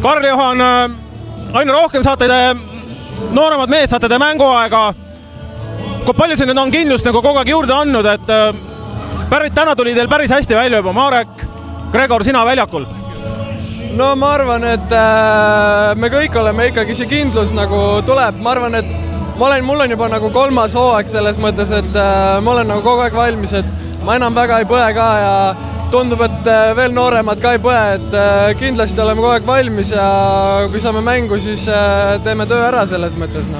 Karl-Johan, aina rohkem saate te, nooremad mehed saate te mänguaega. Kui palju see nüüd on kindlust nagu kogu aeg juurde andnud, et täna tuli teil päris hästi välja juba. Marek, Gregor, sina väljakul? No ma arvan, et me kõik oleme ikkagi see kindlus nagu tuleb. Ma arvan, et mul on juba nagu 3. hooaeg selles mõttes, et ma olen nagu kogu aeg valmis, et ma enam väga ei põe ka ja tundub, et veel nooremad ka ei põe, et kindlasti oleme kogu aeg valmis ja kui saame mängu, siis teeme töö ära selles mõttes.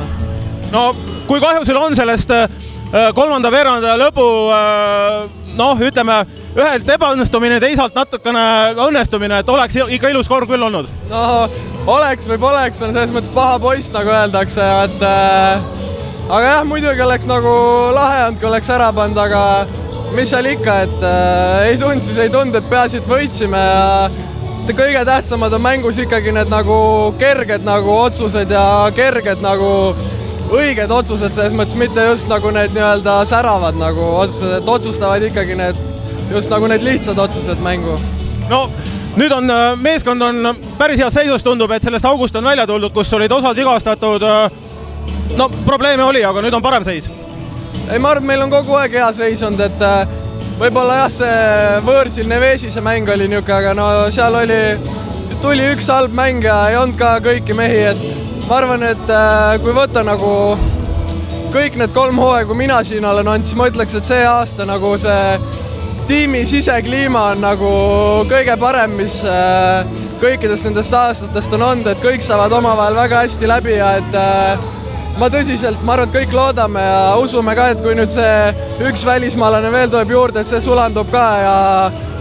No kui kahju sul on sellest 3. veeranda lõpu, ütleme, ühelt ebaõnnestumine, teisalt natukene õnnestumine, et oleks ikka ilus kord küll olnud? No oleks või poleks, on selles mõttes paha poiss, nagu öeldakse, et aga jah, muidugi oleks nagu lahe olnud, kui oleks ära pannud, aga mis seal ikka, et ei tund, siis ei tund, et peaasi, et võitsime ja kõige tähtsamad on mängus ikkagi need nagu kerged nagu otsused ja kerged nagu õiged otsused, selles mõttes mitte just nagu need nii-öelda säravad nagu otsused, et otsustavad ikkagi need just nagu need lihtsad otsused mängu. No nüüd on meeskond on päris heas seisus, tundub, et sellest august on välja tuldud, kus olid osad vigastatud. No probleeme oli, aga nüüd on parem seis. Ei, ma arvan, meil on kogu aeg hea seis olnud, et võib-olla jah, see võõrsil Nevesise mäng oli niuke, aga no seal tuli üks halb mäng ja ei olnud ka kõiki mehi, et ma arvan, et kui võtta nagu kõik need 3 hooaega, kui mina siin olen olnud, siis ma ütleks, et see aasta nagu see tiimi sisekliima on nagu kõige parem, mis kõikidest nendest aastatest on olnud, et kõik saavad omavahel väga hästi läbi ja et ma tõsiselt, ma arvan, et kõik loodame ja usume ka, et kui nüüd see üks välismaalane veel tuleb juurde, et see sulandub ka ja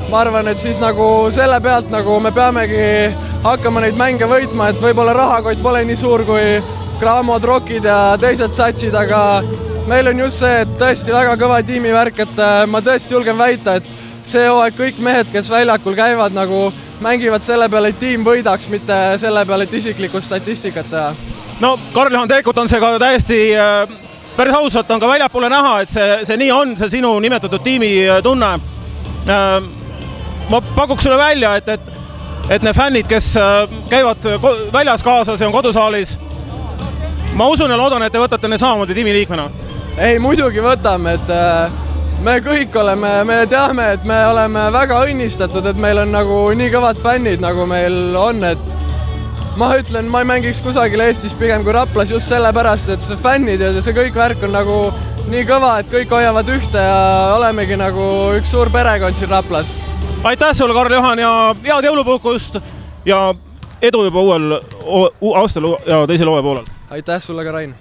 ma arvan, et siis nagu selle pealt nagu me peamegi hakkama neid mänge võitma, et võib-olla rahakott pole nii suur kui Graamod, Rockid ja teised satsid, aga meil on just see, et tõesti väga kõva tiimivärk, et ma tõesti julgen väita, et see hooaeg kõik mehed, kes väljakul käivad, nagu mängivad selle peale, et tiim võidaks, mitte selle peale, et isiklikku statistikat teha. No Karl-Johan, tegelikult on see ka täiesti päris ausalt on ka väljapoole näha, et see nii on, see sinu nimetatud tiimi tunne. Ma pakuks sulle välja, et need fännid, kes käivad väljas kaasas ja on kodusaalis, ma usun ja loodan, et te võtate need samamoodi tiimi liikmena. Ei, muidugi võtame, et me kõik oleme, me teame, et me oleme väga õnnistatud, et meil on nagu nii kõvad fännid, nagu meil on, et ma ütlen, ma ei mängiks kusagil Eestis pigem kui Raplas just sellepärast, et see fännid ja see kõik värk on nagu nii kõva, et kõik hoiavad ühte ja olemegi nagu üks suur perekond siin Raplas. Aitäh sulle, Karl-Johan, ja head jõulupuhkust ja edu juba uuel aastal ja teisel hooaja poolel. Aitäh sulle ka, Rain!